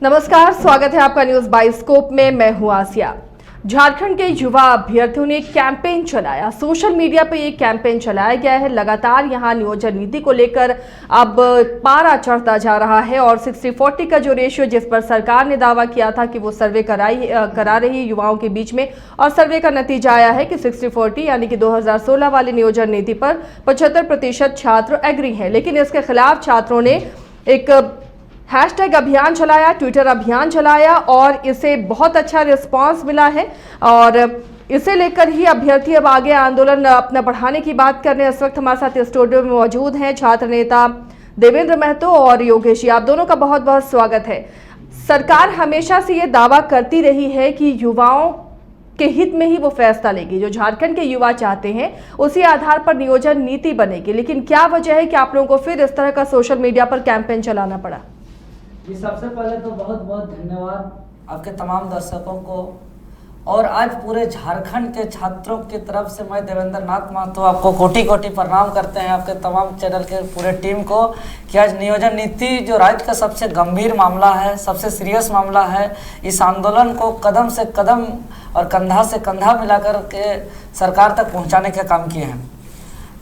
नमस्कार, स्वागत है आपका न्यूज बाइस्कोप में। मैं हूं आसिया। झारखंड के युवा अभ्यर्थियों ने कैंपेन चलाया। सोशल मीडिया पर यह कैंपेन चलाया गया है। लगातार यहां नियोजन नीति को लेकर अब पारा चढ़ता जा रहा है और 60-40 का जो रेशियो जिस पर सरकार ने दावा किया था कि वो सर्वे करा रही है युवाओं के बीच में, और सर्वे का नतीजा आया है कि 60-40 यानी कि 2016 वाली नियोजन नीति पर 75% छात्र एग्री हैं। लेकिन इसके खिलाफ छात्रों ने एक हैशटैग अभियान चलाया, ट्विटर अभियान चलाया और इसे बहुत अच्छा रिस्पांस मिला है और इसे लेकर ही अभ्यर्थी अब आगे आंदोलन अपना बढ़ाने की बात कर रहे हैं। इस वक्त हमारे साथ स्टूडियो में मौजूद हैं छात्र नेता देवेंद्र महतो और योगेश। आप दोनों का बहुत बहुत स्वागत है। सरकार हमेशा से ये दावा करती रही है कि युवाओं के हित में ही वो फैसला लेगी, जो झारखंड के युवा चाहते हैं उसी आधार पर नियोजन नीति बनेगी। लेकिन क्या वजह है कि आप लोगों को फिर इस तरह का सोशल मीडिया पर कैंपेन चलाना पड़ा? जी, सबसे पहले तो बहुत बहुत धन्यवाद आपके तमाम दर्शकों को, और आज पूरे झारखंड के छात्रों की तरफ से मैं देवेंद्र नाथ महतो आपको कोटि कोटि प्रणाम करते हैं, आपके तमाम चैनल के पूरे टीम को, कि आज नियोजन नीति जो राज्य का सबसे गंभीर मामला है, सबसे सीरियस मामला है, इस आंदोलन को कदम से कदम और कंधा से कंधा मिलाकर के सरकार तक पहुँचाने का काम किए हैं।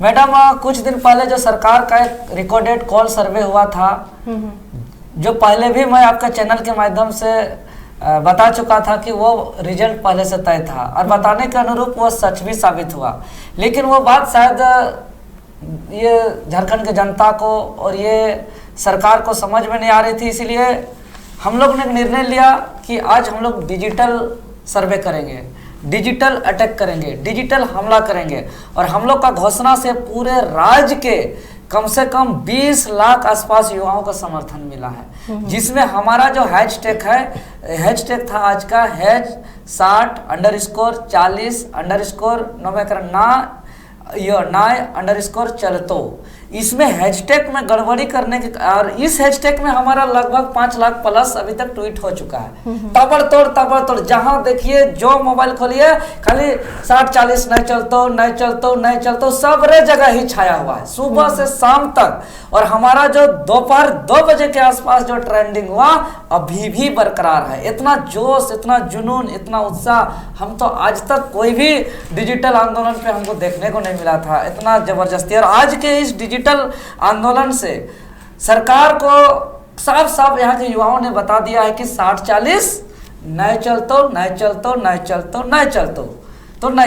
मैडम, कुछ दिन पहले जो सरकार का एक रिकॉर्डेड कॉल सर्वे हुआ था, जो पहले भी मैं आपके चैनल के माध्यम से बता चुका था कि वो रिजल्ट पहले से तय था और बताने के अनुरूप वो सच भी साबित हुआ। लेकिन वो बात शायद ये झारखंड के जनता को और ये सरकार को समझ में नहीं आ रही थी, इसीलिए हम लोग ने निर्णय लिया कि आज हम लोग डिजिटल सर्वे करेंगे, डिजिटल अटैक करेंगे, डिजिटल हमला करेंगे। और हम लोग का घोषणा से पूरे राज्य के कम से कम 20 लाख आसपास युवाओं का समर्थन मिला है, जिसमें हमारा जो हैशटैग था आज का #60_40_9_चलतो। इसमें हैशटैग में गड़बड़ी करने के, और इस हैशटैग में हमारा लगभग 5 लाख प्लस अभी तक ट्वीट हो चुका है। तबड़तोड़ जहां देखिए, जो मोबाइल खोलिए, खाली 60-40 नहीं चलतो सब रे जगह ही छाया हुआ है, सुबह से शाम तक। और हमारा जो दोपहर 2 बजे के आसपास जो ट्रेंडिंग हुआ अभी भी बरकरार है। इतना जोश, इतना जुनून, इतना उत्साह हम तो आज तक कोई भी डिजिटल आंदोलन पे हमको देखने को नहीं मिला था, इतना जबरदस्ती। और आज के इस डिजिटल आंदोलन से सरकार को साफ साफ यहाँ के युवाओं ने बता दिया है कि 60-40 नहीं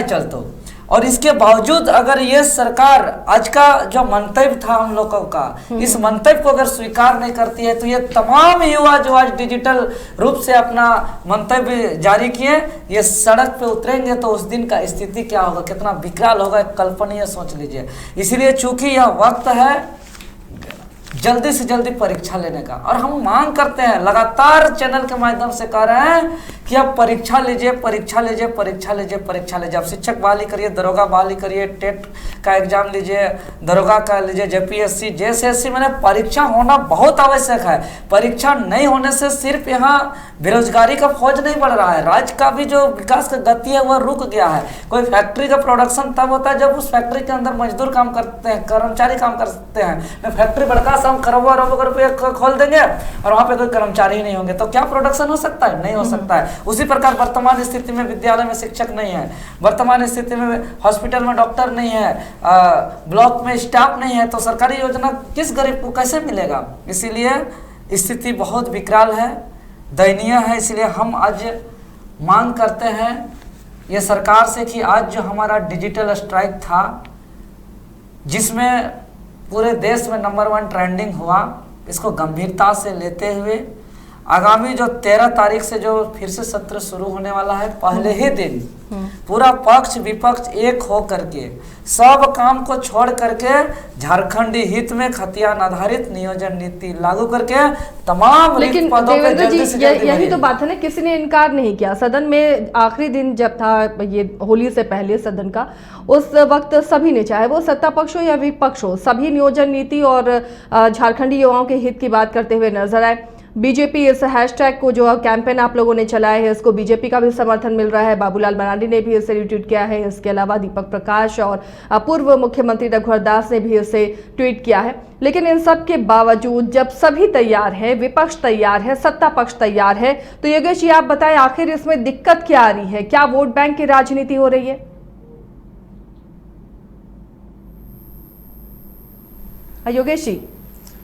चलतो। और इसके बावजूद अगर ये सरकार आज का जो मंतव्य था हम लोगों का, इस मंतव्य को अगर स्वीकार नहीं करती है, तो ये तमाम युवा जो आज डिजिटल रूप से अपना मंतव्य जारी किए, ये सड़क पे उतरेंगे तो उस दिन का स्थिति क्या होगा, कितना विकराल होगा, कल्पनीय सोच लीजिए। इसीलिए चूंकि यह वक्त है जल्दी से जल्दी परीक्षा लेने का, और हम मांग करते हैं, लगातार चैनल के माध्यम से कह रहे हैं कि आप परीक्षा लीजिए। आप शिक्षक बहाली करिए, दरोगा बहाली करिए, टेट का एग्जाम लीजिए, दरोगा का लीजिए, जेपीएससी, जेएसएससी। मैंने परीक्षा होना बहुत आवश्यक है। परीक्षा नहीं होने से सिर्फ यहाँ बेरोजगारी का फौज नहीं बढ़ रहा है, राज्य का भी जो विकास का गति है वह रुक गया है। कोई फैक्ट्री का प्रोडक्शन तब होता है जब उस फैक्ट्री के अंदर मजदूर काम करते हैं, कर्मचारी काम कर सकते हैं। मैं फैक्ट्री बड़का सा करोड़ों रुपए खोल देंगे और वहां पे कोई कर्मचारी ही नहीं होंगे, तो क्या प्रोडक्शन हो सकता है? नहीं हो सकता है। उसी प्रकार वर्तमान स्थिति में विद्यालय में शिक्षक नहीं है, वर्तमान स्थिति में हॉस्पिटल में डॉक्टर नहीं है, ब्लॉक में स्टाफ नहीं है, तो सरकारी योजना किस गरीब को कैसे मिलेगा? इसीलिए स्थिति बहुत विकराल है, दयनीय है। इसलिए हम आज मांग करते हैं ये सरकार से कि आज जो हमारा डिजिटल स्ट्राइक था, जिसमें पूरे देश में नंबर 1 ट्रेंडिंग हुआ, इसको गंभीरता से लेते हुए आगामी जो 13 तारीख से जो फिर से सत्र शुरू होने वाला है, पहले ही दिन पूरा पक्ष विपक्ष एक हो करके सब काम को छोड़ करके झारखंडी हित में खतियान आधारित नियोजन नीति लागू करके तमाम लेकिन देवेंद्र जी, यही तो बात है ना, किसी ने इनकार नहीं किया। सदन में आखिरी दिन जब था ये होली से पहले सदन का, उस वक्त सभी ने, चाहे वो सत्ता पक्ष हो या विपक्ष हो, सभी नियोजन नीति और झारखंडी युवाओं के हित की बात करते हुए नजर आए। बीजेपी इस हैशटैग को जो कैंपेन आप लोगों ने चलाया है इसको बीजेपी का भी समर्थन मिल रहा है। बाबूलाल मरांडी ने भी इसे रिट्वीट किया है। इसके अलावा दीपक प्रकाश और पूर्व मुख्यमंत्री रघुवर दास ने भी इसे ट्वीट किया है। लेकिन इन सब के बावजूद जब सभी तैयार है, विपक्ष तैयार है, सत्ता पक्ष तैयार है, तो योगेश जी आप बताएं आखिर इसमें दिक्कत क्या आ रही है? क्या वोट बैंक की राजनीति हो रही है? योगेश जी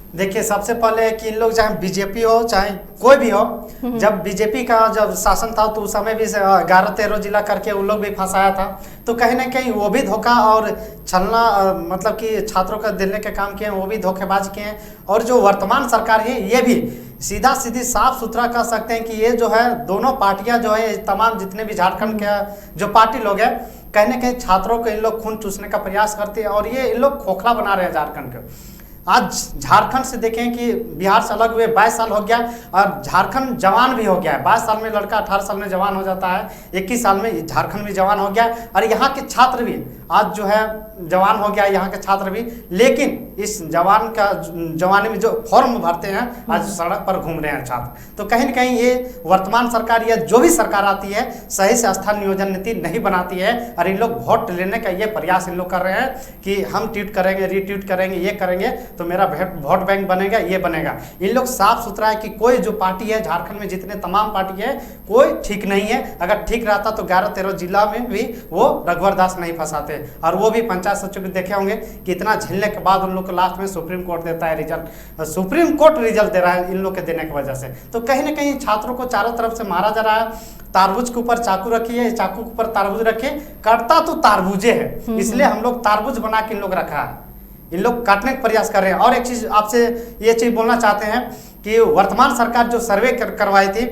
देखिए, सबसे पहले कि इन लोग चाहे बीजेपी हो चाहे कोई भी हो, जब बीजेपी का जब शासन था तो उस समय भी 11-13 जिला करके उन लोग भी फंसाया था। तो कहीं ना कहीं वो भी धोखा और छलना मतलब कि छात्रों का दिलने के काम किए हैं, वो भी धोखेबाज किए हैं। और जो वर्तमान सरकार है ये भी सीधा सीधी साफ सुथरा कह सकते हैं कि ये जो है दोनों पार्टियां जो है तमाम जितने भी झारखंड के जो पार्टी लोग हैं कहीं ना कहीं छात्रों को इन लोग खून चूसने का प्रयास करते हैं और ये इन लोग खोखला बना रहे हैं झारखंड को। आज झारखंड से देखें कि बिहार से अलग हुए 22 साल हो गया और झारखंड जवान भी हो गया है। 22 साल में लड़का 18 साल में जवान हो जाता है, 21 साल में झारखंड भी जवान हो गया और यहाँ के छात्र भी आज जो है जवान हो गया, यहाँ के छात्र भी। लेकिन इस जवानी में जो फॉर्म भरते हैं आज सड़क पर घूम रहे हैं छात्र। तो कहीं ना कहीं ये वर्तमान सरकार या जो भी सरकार आती है सही से स्थान नियोजन नीति नहीं बनाती है और इन लोग वोट लेने का ये प्रयास इन लोग कर रहे हैं कि हम ट्वीट करेंगे, रीट्वीट करेंगे, ये करेंगे तो मेरा वोट बैंक बनेगा, ये बनेगा। इन लोग साफ सुथरा है कि कोई जो पार्टी है झारखंड में जितने तमाम पार्टी है कोई ठीक नहीं है। अगर ठीक रहता तो 11-13 जिला में भी वो रघुवर दास नहीं फंसाते और वो भी पंचायत सचिव भी देखे होंगे कि इतना झेलने के बाद उन लोग को लास्ट में सुप्रीम कोर्ट देता है रिजल्ट। सुप्रीम कोर्ट रिजल्ट दे रहा है इन लोग के देने की वजह से। तो कहीं ना कहीं छात्रों को चारों तरफ से मारा जा रहा है। तारबूज के ऊपर चाकू रखिए, चाकू के ऊपर तारबूज रखिए, कटता तो तारबूजे है, इसलिए हम लोग तारबूज बना के इन लोग रखा है, इन लोग काटने का प्रयास कर रहे हैं। और एक चीज आपसे ये चीज बोलना चाहते हैं कि वर्तमान सरकार जो सर्वे करवाई थी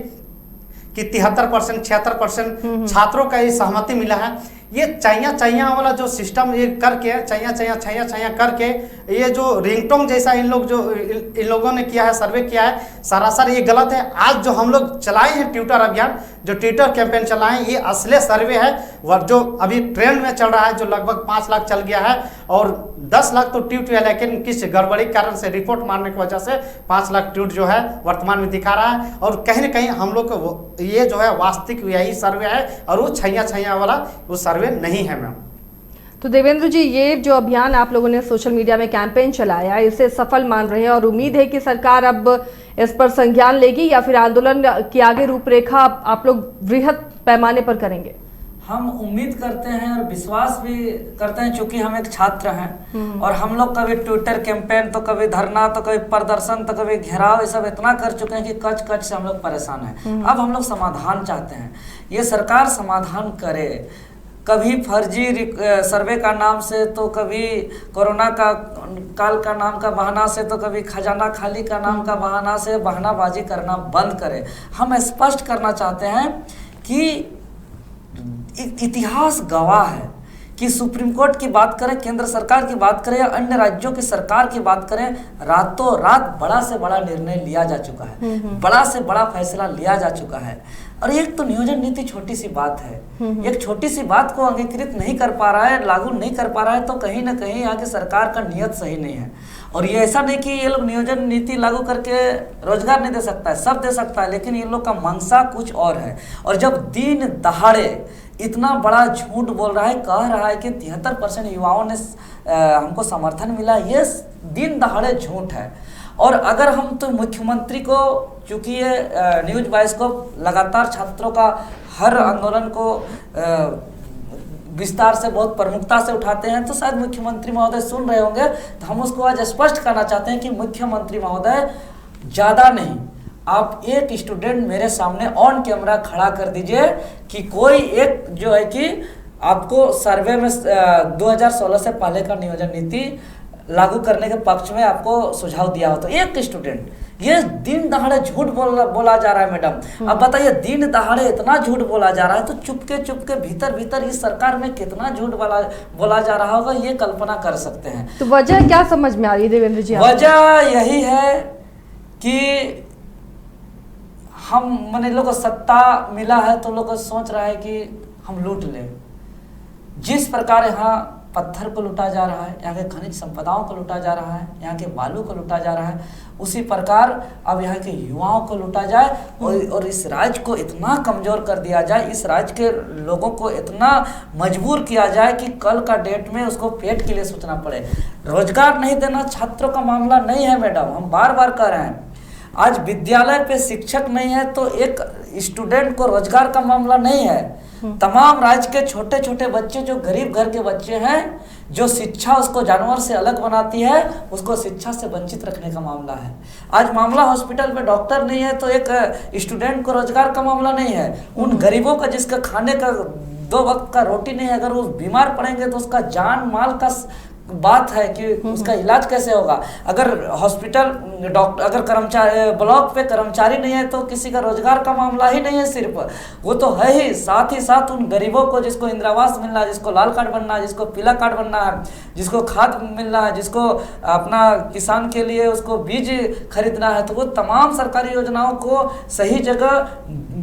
कि 73% 76% छात्रों का ये सहमति मिला है। ये चैया वाला जो सिस्टम ये करके चैया करके ये जो रिंगटोन जैसा इन लोगों ने किया है, सर्वे किया है, सरासर ये गलत है। आज जो हम लोग चलाए हैं ट्विटर अभियान, जो ट्विटर कैंपेन चलाए ये असली सर्वे है जो अभी ट्रेंड में चल रहा है, जो लगभग 5 लाख चल गया है और 10 लाख तो ट्वीट हुआ, लेकिन किस गड़बड़ी कारण से रिपोर्ट मारने की वजह से 5 लाख ट्वीट जो है वर्तमान में दिखा रहा है। और कहीं ना कहीं हम लोग को ये जो है वास्तविक यही सर्वे है और वो छैया वाला वो सर्वे नहीं है मैम। तो देवेंद्र जी, ये जो अभियान आप लोगों ने सोशल मीडिया में कैंपेन चलाया इसे सफल मान रहे हैं और उम्मीद है कि सरकार अब इस पर संज्ञान लेगी या फिर आंदोलन की आगे रूपरेखा आप लोग वृहद पैमाने पर करेंगे? हम उम्मीद करते हैं और विश्वास भी करते हैं, क्योंकि हम एक छात्र हैं और हम लोग कभी ट्विटर कैंपेन तो कभी धरना तो कभी प्रदर्शन तो कभी घेराव ये सब इतना कर चुके हैं कि कच से हम लोग परेशान हैं। अब हम लोग समाधान चाहते हैं, ये सरकार समाधान करे। कभी फर्जी सर्वे का नाम से तो कभी कोरोना का काल का नाम का बहाना से तो कभी खजाना खाली का नाम का बहाना से बहानाबाजी करना बंद करे। हम स्पष्ट करना चाहते हैं कि इतिहास गवाह है कि सुप्रीम कोर्ट की बात करें, केंद्र सरकार की बात करें या अन्य राज्यों की सरकार की बात करें, रातों रात बड़ा से बड़ा निर्णय लिया जा चुका है, बड़ा से बड़ा फैसला लिया जा चुका है। और एक तो नियोजन नीति छोटी सी बात है, एक छोटी सी बात को अंगीकृत नहीं कर पा रहा है, लागू नहीं कर पा रहा है, तो कहीं ना कहीं यहाँ की सरकार का नियत सही नहीं है। और ये ऐसा नहीं कि ये लोग नियोजन नीति लागू करके रोजगार नहीं दे सकता है, सब दे सकता है, लेकिन ये लोग का मंशा कुछ और है। और जब दिन दहाड़े इतना बड़ा झूठ बोल रहा है, कह रहा है कि 73% युवाओं ने हमको समर्थन मिला, ये दिन दहाड़े झूठ है। और अगर हम तो मुख्यमंत्री को, चूंकि ये न्यूज बाइस्कोप लगातार छात्रों का हर आंदोलन को विस्तार से बहुत प्रमुखता से उठाते हैं, तो शायद मुख्यमंत्री महोदय सुन रहे होंगे, तो हम उसको आज स्पष्ट करना चाहते हैं कि मुख्यमंत्री महोदय ज़्यादा नहीं, आप एक स्टूडेंट मेरे सामने ऑन कैमरा खड़ा कर दीजिए कि कोई एक जो है कि आपको सर्वे में 2016 से पहले का नियोजन नीति लागू करने के पक्ष में आपको सुझाव दिया हो, तो एक स्टूडेंट। ये दिन दहाड़े झूठ बोला जा रहा है मैडम। अब बताइए, दिन दहाड़े इतना झूठ बोला जा रहा है, तो चुपके भीतर इस सरकार में कितना झूठ बोला जा रहा होगा, ये कल्पना कर सकते हैं। तो वजह क्या समझ में आ रही है देवेंद्र जी? वजह यही है कि हम लोग को सत्ता मिला है तो लोग सोच रहा है कि हम लूट लें। जिस प्रकार यहाँ पत्थर को लूटा जा रहा है, यहाँ के खनिज संपदाओं को लूटा जा रहा है, यहाँ के बालू को लूटा जा रहा है, उसी प्रकार अब यहाँ के युवाओं को लूटा जाए और इस राज्य को इतना कमज़ोर कर दिया जाए, इस राज्य के लोगों को इतना मजबूर किया जाए कि कल का डेट में उसको पेट के लिए सोचना पड़े। रोजगार नहीं देना छात्रों का मामला नहीं है मैडम, हम बार बार कह रहे हैं। आज विद्यालय पे शिक्षक नहीं है तो एक स्टूडेंट को रोजगार का मामला नहीं है। तमाम राज्य के छोटे छोटे बच्चे जो गरीब घर के बच्चे हैं, जो शिक्षा उसको जानवर से अलग बनाती है, उसको शिक्षा से वंचित रखने का मामला है। आज मामला हॉस्पिटल में डॉक्टर नहीं है तो एक स्टूडेंट को रोजगार का मामला नहीं है। उन गरीबों का जिसका खाने का 2 वक्त का रोटी नहीं है, अगर वो बीमार पड़ेंगे तो उसका जान माल का बात है कि उसका इलाज कैसे होगा। अगर हॉस्पिटल डॉक्टर, अगर कर्मचारी ब्लॉक पे कर्मचारी नहीं है तो किसी का रोजगार का मामला ही नहीं है सिर्फ, वो तो है ही। साथ ही साथ उन गरीबों को जिसको इंदिरा आवास मिलना है, जिसको लाल कार्ड बनना है, जिसको पीला कार्ड बनना है, जिसको खाद मिलना है, जिसको अपना किसान के लिए उसको बीज खरीदना है, तो वो तमाम सरकारी योजनाओं को सही जगह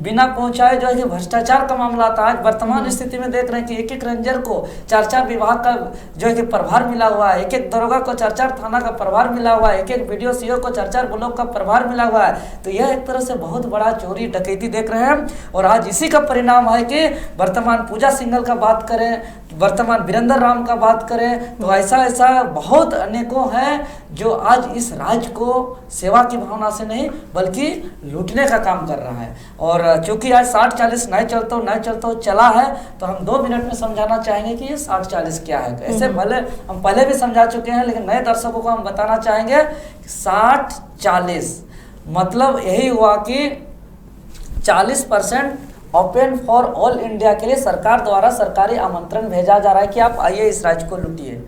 बिना पहुंचाए जो है कि भ्रष्टाचार का मामला आता है। आज वर्तमान स्थिति में देख रहे हैं कि एक एक रेंजर को 4-4 विभाग का जो है कि प्रभार मिला हुआ है, एक एक दरोगा को 4-4 थाना का प्रभार मिला हुआ है, एक एक बीडीओ सीओ को 4-4 ब्लॉक का प्रभार मिला हुआ है। तो यह एक तरह से बहुत बड़ा चोरी डकैती देख रहे हैं। और आज इसी का परिणाम है कि वर्तमान पूजा सिंघल का बात करें, वर्तमान वीरेंद्र राम का बात करें, तो ऐसा बहुत अनेकों हैं जो आज इस राज्य को सेवा की भावना से नहीं बल्कि लूटने का काम कर रहा है। और चूंकि आज 60-40 नहीं चलता चला है, तो हम 2 मिनट में समझाना चाहेंगे कि ये 60-40 क्या है। ऐसे भले हम पहले भी समझा चुके हैं, लेकिन नए दर्शकों को हम बताना चाहेंगे 60-40 मतलब यही हुआ कि 40% ओपन फॉर ऑल इंडिया के लिए सरकार द्वारा सरकारी आमंत्रण भेजा जा रहा है कि आप आइए इस राज्य को लूटिए,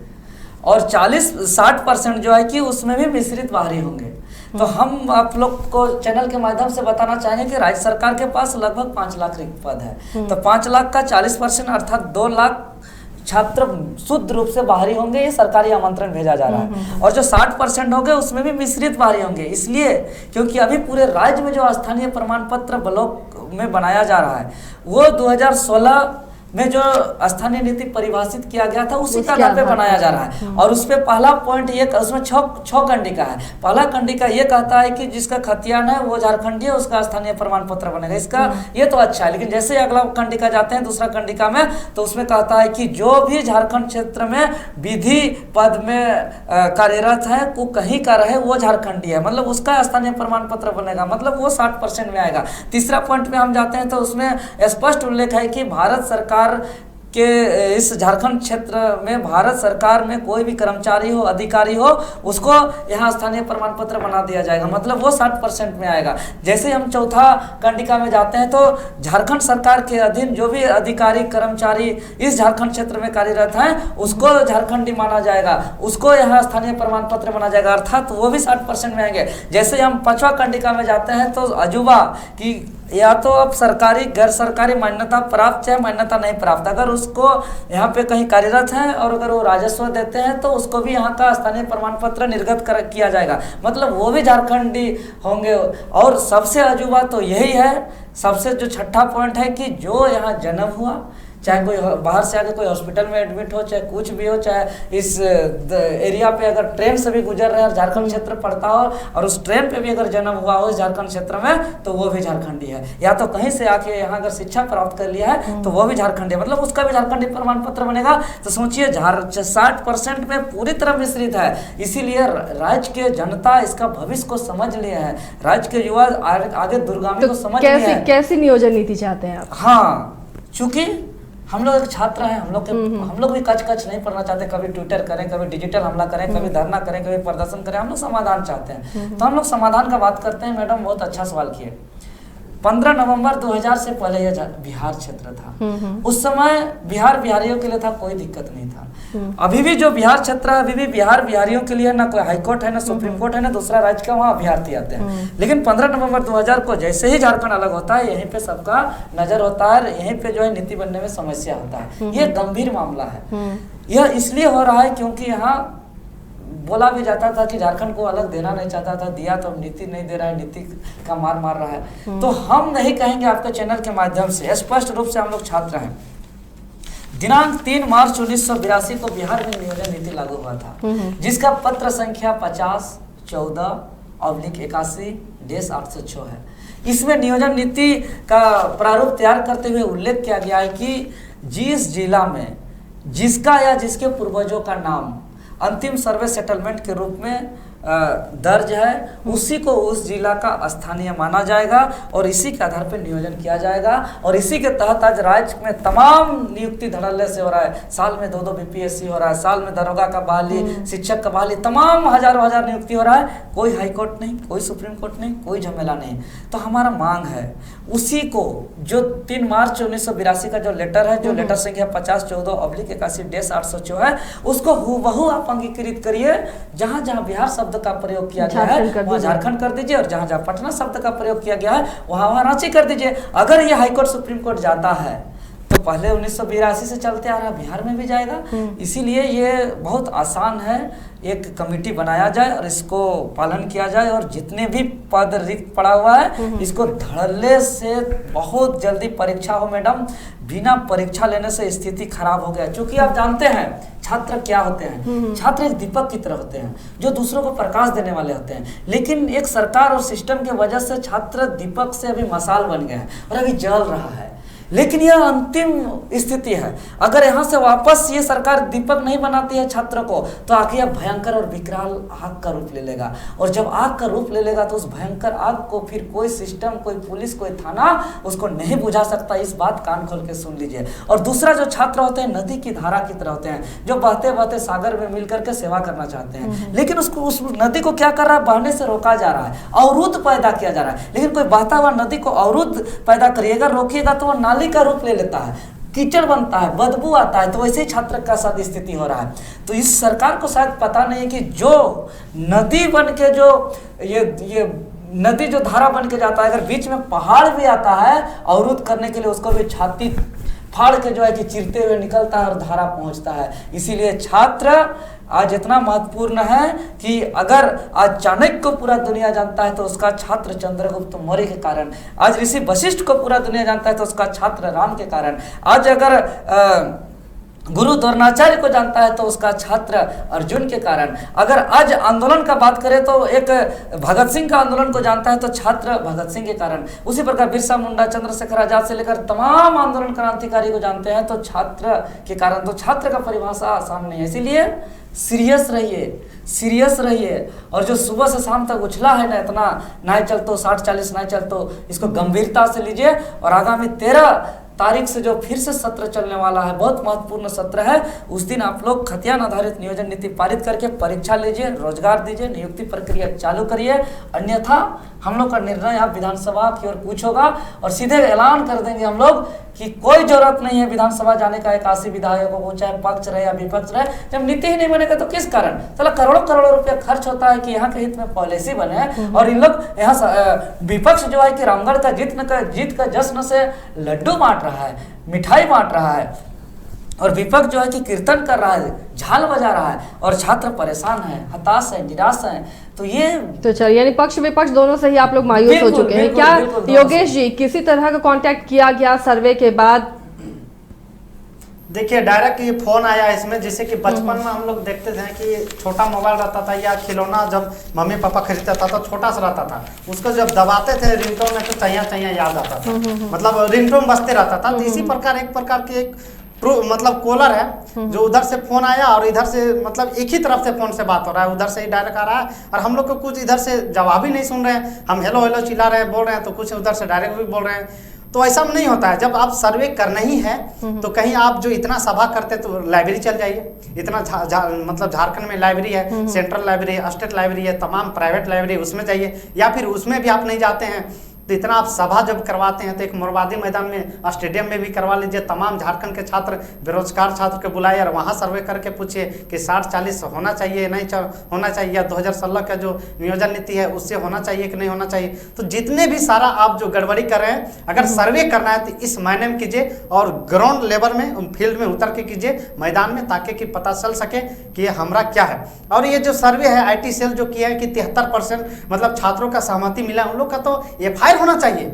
और 40-60% जो है कि उसमें भी मिश्रित बाहरी होंगे। तो हम आप लोग को चैनल के माध्यम से बताना चाहेंगे कि राज्य सरकार के पास लगभग 5 लाख रिक्त पद है, तो 5 लाख का 40% अर्थात 2 लाख छात्र शुद्ध रूप से बाहरी होंगे, ये सरकारी आमंत्रण भेजा जा रहा है। और जो 60% होंगे उसमें भी मिश्रित बाहरी होंगे, इसलिए क्योंकि अभी पूरे राज्य में जो स्थानीय प्रमाण पत्र ब्लॉक में बनाया जा रहा है वो 2016 में जो स्थानीय नीति परिभाषित किया गया था उसी आधार पे बनाया जा रहा है। और उस पे पहला पॉइंट ये, उसमें 6 कंडिका है। पहला कंडिका ये कहता है कि जिसका खतियान है वो झारखंडी है, उसका स्थानीय प्रमाण पत्र बनेगा। इसका ये तो अच्छा है, लेकिन जैसे अगला कंडिका जाते हैं दूसरा कंडिका में, तो उसमें कहता है कि जो भी झारखंड क्षेत्र में विधि पद में कार्यरत है, को कहीं का रहे, वो झारखंडी है, मतलब उसका स्थानीय प्रमाण पत्र बनेगा, मतलब वो 60% में आएगा। तीसरा पॉइंट में हम जाते हैं तो उसमें स्पष्ट उल्लेख है कि भारत सरकार के इस झारखंड क्षेत्र में भारत सरकार में कोई भी कर्मचारी हो, अधिकारी हो, उसको यहाँ स्थानीय प्रमाण पत्र बना दिया जाएगा, मतलब वो 60% में आएगा। जैसे हम चौथा कंडिका में जाते हैं तो झारखंड सरकार के अधीन जो भी अधिकारी कर्मचारी इस झारखंड क्षेत्र में कार्यरत हैं उसको झारखंडी माना जाएगा, उसको यहाँ स्थानीय प्रमाण पत्र बना जाएगा, अर्थात वो भी 60% में आएंगे। जैसे हम 5वां कंडिका में जाते हैं तो अजूबा की या तो अब सरकारी गैर सरकारी मान्यता प्राप्त है, मान्यता नहीं प्राप्त, अगर उसको यहाँ पे कहीं कार्यरत है और अगर वो राजस्व देते हैं तो उसको भी यहाँ का स्थानीय प्रमाण पत्र निर्गत किया जाएगा, मतलब वो भी झारखंडी होंगे। और सबसे अजूबा तो यही है, सबसे जो छठा पॉइंट है कि जो यहाँ जन्म हुआ, चाहे कोई बाहर से आके कोई हॉस्पिटल में एडमिट हो, चाहे कुछ भी हो, चाहे इस एरिया पे अगर ट्रेन से भी गुजर रहे हैं, झारखंड क्षेत्र पड़ता हो और उस ट्रेन पे भी अगर जन्म हुआ हो इस झारखंड क्षेत्र में, तो वो भी झारखंडी है। या तो कहीं से आके यहाँ अगर शिक्षा प्राप्त कर लिया है तो वो भी झारखंडी है, मतलब उसका भी झारखंडी प्रमाण पत्र बनेगा। तो सोचिए 60% में पूरी तरह मिश्रित है, इसीलिए राज्य के जनता इसका भविष्य को समझ लिया है, राज्य के युवा आगे दुर्गामी को समझ लिया है। कैसी नियोजन नीति चाहते हैं आप? हाँ, चूंकि हम लोग एक छात्र हैं, हम लोग भी कच नहीं पढ़ना चाहते, कभी ट्विटर करें, कभी डिजिटल हमला करें, कभी धरना करें, कभी प्रदर्शन करें, हम लोग समाधान चाहते हैं। तो हम लोग समाधान का बात करते हैं। मैडम बहुत अच्छा सवाल किए। 15 नवंबर 2000 से पहले यह बिहार क्षेत्र था, उस समय बिहारियों के लिए था, कोई दिक्कत नहीं था। अभी भी जो बिहार क्षेत्र है, अभी भी बिहारियों के लिए ना कोई हाईकोर्ट है, ना सुप्रीम कोर्ट है, ना दूसरा राज्य का वहाँ अभ्यर्थी आते हैं। लेकिन 15 नवंबर 2000 को जैसे ही झारखंड अलग होता है, यहीं पे सबका नजर होता है, यहीं पे जो है नीति बनने में समस्या होता है। ये गंभीर मामला है। यह इसलिए हो रहा है क्योंकि यहाँ बोला भी जाता था कि झारखंड को अलग देना नहीं चाहता था, दिया तो नीति नहीं दे रहा है, नीति का मार रहा है। तो हम नहीं कहेंगे आपके चैनल के माध्यम से, स्पष्ट रूप से हम लोग छात्र हैं, दिनांक 3 मार्च 1982 को बिहार में नियोजन नीति लागू हुआ था, जिसका पत्र संख्या 50/14/81/806 है। इसमें नियोजन नीति का प्रारूप तैयार करते हुए उल्लेख किया गया है कि जिस जिला में जिसका या जिसके पूर्वजों का नाम अंतिम सर्वे सेटलमेंट के रूप में दर्ज है, उसी को उस जिला का स्थानीय माना जाएगा और इसी के आधार पर नियोजन किया जाएगा। और इसी के तहत आज राज्य में तमाम नियुक्ति धड़ल्ले से हो रहा है। साल में 2-2 बीपीएससी हो रहा है, साल में दरोगा का बहाली, शिक्षक का बहाली, तमाम हजारों हजार नियुक्ति हो रहा है। कोई हाईकोर्ट नहीं, कोई सुप्रीम कोर्ट नहीं, कोई झमेला नहीं। तो हमारा मांग है उसी को जो 3 मार्च 1982 का जो लेटर है, जो लेटर संख्या 50/14/81/806 है, उसको हूबहू आप अंगीकृत करिए। जहां जहां बिहार शब्द का प्रयोग किया गया है वहां झारखंड कर दीजिए, और जहां जहां पटना शब्द का प्रयोग किया गया है वहां रांची कर दीजिए। अगर ये हाईकोर्ट सुप्रीम कोर्ट जाता है तो पहले 1982 से चलते आ रहा बिहार में भी जाएगा। इसीलिए ये बहुत आसान है, एक कमेटी बनाया जाए और इसको पालन किया जाए, और जितने भी पद रिक्त पड़ा हुआ है इसको धड़ल्ले से बहुत जल्दी परीक्षा हो। मैडम, बिना परीक्षा लेने से स्थिति खराब हो गया। क्योंकि आप जानते हैं छात्र क्या होते हैं, छात्र एक दीपक की तरह होते हैं जो दूसरों को प्रकाश देने वाले होते हैं। लेकिन एक सरकार और सिस्टम की वजह से छात्र दीपक से अभी मशाल बन गए हैं और अभी जल रहा है। लेकिन यह अंतिम स्थिति है। अगर यहाँ से वापस ये सरकार दीपक नहीं बनाती है छात्रों को, तो आगे यह भयंकर और विकराल आग का रूप ले लेगा। और जब आग का रूप ले लेगा तो उस भयंकर आग को फिर कोई सिस्टम, कोई पुलिस, कोई थाना उसको नहीं बुझा सकता। इस बात कान खोल के सुन लीजिए। और दूसरा, जो छात्र होते हैं नदी की धारा की तरह होते हैं, जो बहते बहते सागर में मिल करके सेवा करना चाहते हैं, लेकिन उसको उस नदी को क्या कर रहा है, बहने से रोका जा रहा है, अवरुद्ध पैदा किया जा रहा है। लेकिन कोई बहता हुआ नदी को अवरुद्ध पैदा करिएगा, रोकिएगा तो वो नाली का रूप ले लेता है, कीचड़ बनता है, बदबू आता है। तो वैसे ही छात्र का साथ स्थिति हो रहा है। तो इस सरकार को शायद पता नहीं है कि जो नदी बन के जो ये नदी जो धारा बन के जाता है, अगर बीच में पहाड़ भी आता है अवरुद्ध करने के लिए, उसको भी छाती फाड़ के जो है कि चिरते हुए निकलता है और धारा पहुंचता है। इसीलिए छात्र आज इतना महत्वपूर्ण है कि अगर आज चाणक्य को पूरा दुनिया जानता है तो उसका छात्र चंद्रगुप्त मौर्य के कारण, आज ऋषि वशिष्ठ को पूरा दुनिया जानता है तो उसका छात्र राम के कारण, आज अगर गुरु द्रोणाचार्य को जानता है तो उसका छात्र अर्जुन के कारण, अगर आज आंदोलन का बात करें तो एक भगत सिंह का आंदोलन को जानता है तो छात्र भगत सिंह के कारण, उसी प्रकार बिरसा मुंडा, चंद्रशेखर आजाद से लेकर तमाम आंदोलन क्रांतिकारी को जानते हैं तो छात्र के कारण। तो छात्र का परिभाषा आसान नहीं है। इसीलिए सीरियस रहिए। और जो सुबह से शाम तक उछला है ना, इतना ना चलतो 60-40 ना चलतो, इसको गंभीरता से लीजिए। और आगामी 13 तारीख से जो फिर से सत्र चलने वाला है, बहुत महत्वपूर्ण सत्र है, उस दिन आप लोग खतियान आधारित नियोजन नीति पारित करके परीक्षा लीजिए, रोजगार दीजिए, नियुक्ति प्रक्रिया चालू करिए। अन्यथा हम लोग का निर्णय आप विधानसभा की ओर कुछ होगा और सीधे ऐलान कर देंगे हम लोग कि कोई जरूरत नहीं है विधानसभा जाने का 81 विधायकों को, चाहे पक्ष रहे या विपक्ष रहे। जब नीति ही नहीं बनेगा तो किस कारण? चलो करोड़ों रुपया खर्च होता है कि यहाँ के हित में पॉलिसी बने, और इन लोग यहाँ विपक्ष जो है कि रामगढ़ का जीत का जश्न से लड्डू बांट रहा है, मिठाई बांट रहा है, और विपक्ष जो है कि कीर्तन कर रहा है, झाल बजा रहा है, और छात्र परेशान है, हताश है, निराश है। तो ये तो चलिए, यानी पक्ष विपक्ष दोनों से ही आप लोग मायूस हो चुके हैं। क्या योगेश जी किसी तरह का कांटेक्ट किया गया सर्वे के बाद? देखिए, डायरेक्ट ये फोन आया इसमें, जैसे कि बचपन में हम लोग देखते थे कि छोटा मोबाइल रहता था या खिलौना जब मम्मी पापा खरीदता था तो छोटा सा रहता था, उसको जब दबाते थे रिंगटोन में तो चाहिए याद आता था, मतलब रिंगटोन बजते रहता था। तो इसी प्रकार एक प्रकार के एक मतलब कॉलर है जो उधर से फोन आया और इधर से मतलब एक ही तरफ से फोन से बात हो रहा है, उधर से ही डायरेक्ट आ रहा है, और हम लोग को कुछ इधर से जवाब ही नहीं सुन रहे हैं। हम हेलो हेलो चिल्ला रहे हैं, बोल रहे हैं, तो कुछ उधर से डायरेक्ट भी बोल रहे हैं। तो ऐसा नहीं होता है। जब आप सर्वे करना ही है तो कहीं आप जो इतना सभा करते तो लाइब्रेरी चल जाइए। इतना मतलब झारखंड में लाइब्रेरी है, सेंट्रल लाइब्रेरी, स्टेट लाइब्रेरी है, तमाम प्राइवेट लाइब्रेरी, उसमें जाइए। या फिर उसमें भी आप नहीं जाते हैं तो इतना आप सभा जब करवाते हैं तो एक मोरबादी मैदान में स्टेडियम में भी करवा लीजिए। तमाम झारखंड के छात्र, बेरोजगार छात्र के बुलाए और वहाँ सर्वे करके पूछिए कि 60-40 होना चाहिए, नहीं होना चाहिए, या 2016 का जो नियोजन नीति है उससे होना चाहिए कि नहीं होना चाहिए। तो जितने भी सारा आप जो गड़बड़ी कर रहे हैं, अगर सर्वे करना है तो इस महीने में कीजिए और ग्राउंड लेवल में फील्ड में उतर के कीजिए मैदान में, ताकि कि पता चल सके कि ये हमारा क्या है। और ये जो सर्वे है IT सेल जो किया है कि 73% मतलब छात्रों का सहमति मिला, उन लोग का तो FIR होना चाहिए।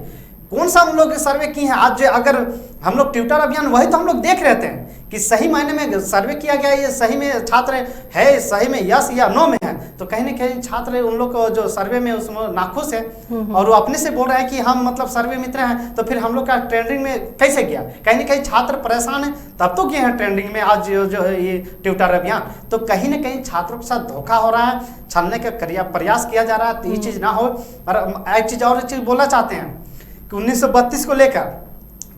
कौन सा हम लोग सर्वे किए हैं? आज अगर हम लोग ट्विटर अभियान वही तो हम लोग देख रहे थे कि सही मायने में सर्वे किया गया, ये सही में छात्र है, सही में यस या नो में है। तो कहीं ना कहीं छात्र उन लोग को जो सर्वे में उसमें नाखुश है और वो अपने से बोल रहे हैं कि हम मतलब सर्वे मित्र हैं, तो फिर हम लोग का ट्रेंडिंग में कैसे गया? कहीं ना कहीं छात्र परेशान है, तब तो किए हैं ट्रेंडिंग में आज जो ये ट्विटर अभियान। तो कहीं ना कहीं छात्रों के साथ धोखा हो रहा है, छलने का प्रयास किया जा रहा है। तो ये चीज़ ना हो। और एक चीज़ बोलना चाहते हैं कि 1932 को लेकर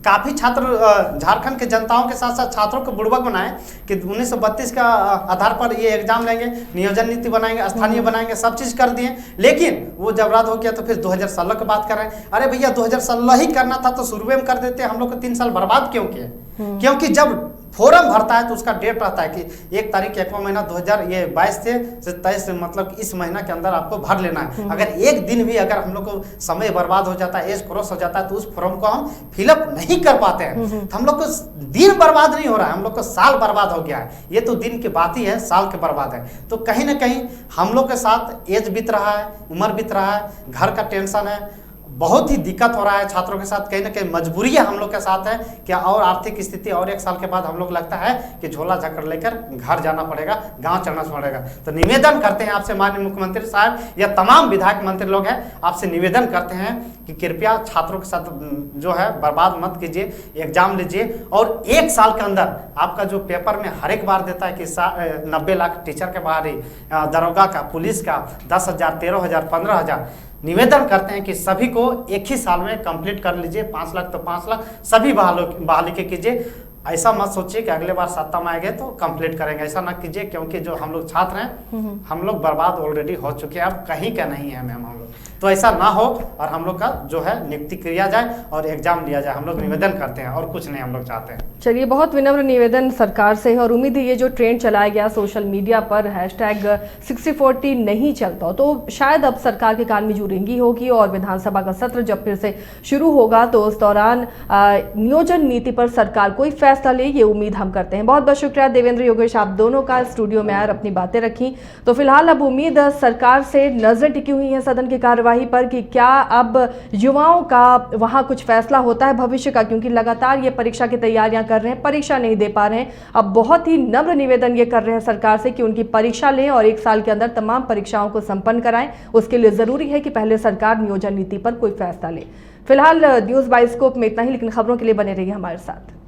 काफ़ी छात्र झारखंड के जनताओं के साथ साथ छात्रों को बुड़बक बनाए कि 1932 का आधार पर ये एग्जाम लेंगे, नियोजन नीति बनाएंगे, स्थानीय बनाएंगे, सब चीज़ कर दिए। लेकिन वो जब रद्द हो गया तो फिर 2016 की बात कर रहे हैं। अरे भैया 2016 ही करना था तो शुरू में कर देते, हम लोग को 3 साल बर्बाद क्यों किए? क्योंकि जब फॉर्म भरता है तो उसका डेट रहता है कि 1 तारीख 1वां महीना 2022 से 23 मतलब इस महीना के अंदर आपको भर लेना है। अगर एक दिन भी अगर हम लोग को समय बर्बाद हो जाता है, एज क्रॉस हो जाता है, तो उस फॉर्म को हम फिलअप नहीं कर पाते हैं। तो हम लोग को दिन बर्बाद नहीं हो रहा है, हम लोग को साल बर्बाद हो गया है। ये तो दिन की बात ही है, साल के बर्बाद है। तो कहीं ना कहीं हम लोग के साथ एज बीत रहा है, उम्र बीत रहा है, घर का टेंशन है, बहुत ही दिक्कत हो रहा है छात्रों के साथ। कहीं ना कहीं मजबूरियां हम लोग के साथ है क्या, और आर्थिक स्थिति और 1 साल के बाद हम लोग लगता है कि झोला झाकड़ लेकर घर जाना पड़ेगा, गांव चलना पड़ेगा। तो निवेदन करते हैं आपसे माननीय मुख्यमंत्री साहब या तमाम विधायक मंत्री लोग हैं, आपसे निवेदन करते हैं कि कृपया छात्रों के साथ जो है बर्बाद मत कीजिए, एग्जाम लीजिए। और 1 साल के अंदर आपका जो पेपर में हर एक बार देता है कि 90 लाख टीचर के बाहर ही, दरोगा का, पुलिस का 10,000, 13,000, 15,000, निवेदन करते हैं कि सभी को एक ही साल में कंप्लीट कर लीजिए। 5 लाख तो 5 लाख सभी बहाली के कीजिए। ऐसा मत सोचिए कि अगले बार सत्ता में आएंगे तो कंप्लीट करेंगे, ऐसा ना कीजिए। क्योंकि जो हम लोग छात्र हैं, हम लोग बर्बाद ऑलरेडी हो चुके हैं, अब कहीं का नहीं है मैम हम लोग। तो ऐसा ना हो और हम लोग का जो है नियुक्ति किया जाए और एग्जाम लिया जाए, हम लोग निवेदन करते हैं और कुछ नहीं हम लोग चाहते हैं। चलिए, बहुत विनम्र निवेदन सरकार से है और उम्मीद है ये जो ट्रेंड चलाया गया सोशल मीडिया पर #6040 नहीं चलता तो शायद अब सरकार के कान में जुड़ेंगी होगी और विधानसभा का सत्र जब फिर से शुरू होगा तो उस दौरान नियोजन नीति पर सरकार कोई फैसला ले, ये उम्मीद हम करते हैं। बहुत बहुत शुक्रिया देवेंद्र, योगेश, आप दोनों का स्टूडियो में आकर अपनी बातें रखी। तो फिलहाल अब उम्मीद सरकार से नजर टिकी हुई है सदन की कार्यवाही पर कि क्या अब युवाओं का वहां कुछ फैसला होता है भविष्य का, क्योंकि लगातार ये परीक्षा की तैयारियां कर रहे हैं, परीक्षा नहीं दे पा रहे हैं। अब बहुत ही नम्र निवेदन ये कर रहे हैं सरकार से कि उनकी परीक्षा लें और 1 साल के अंदर तमाम परीक्षाओं को संपन्न कराएं। उसके लिए जरूरी है कि पहले सरकार नियोजन नीति पर कोई फैसला ले। फिलहाल न्यूज़ बाइस्कोप में इतना ही, लेकिन खबरों के लिए बने रहिए हमारे साथ।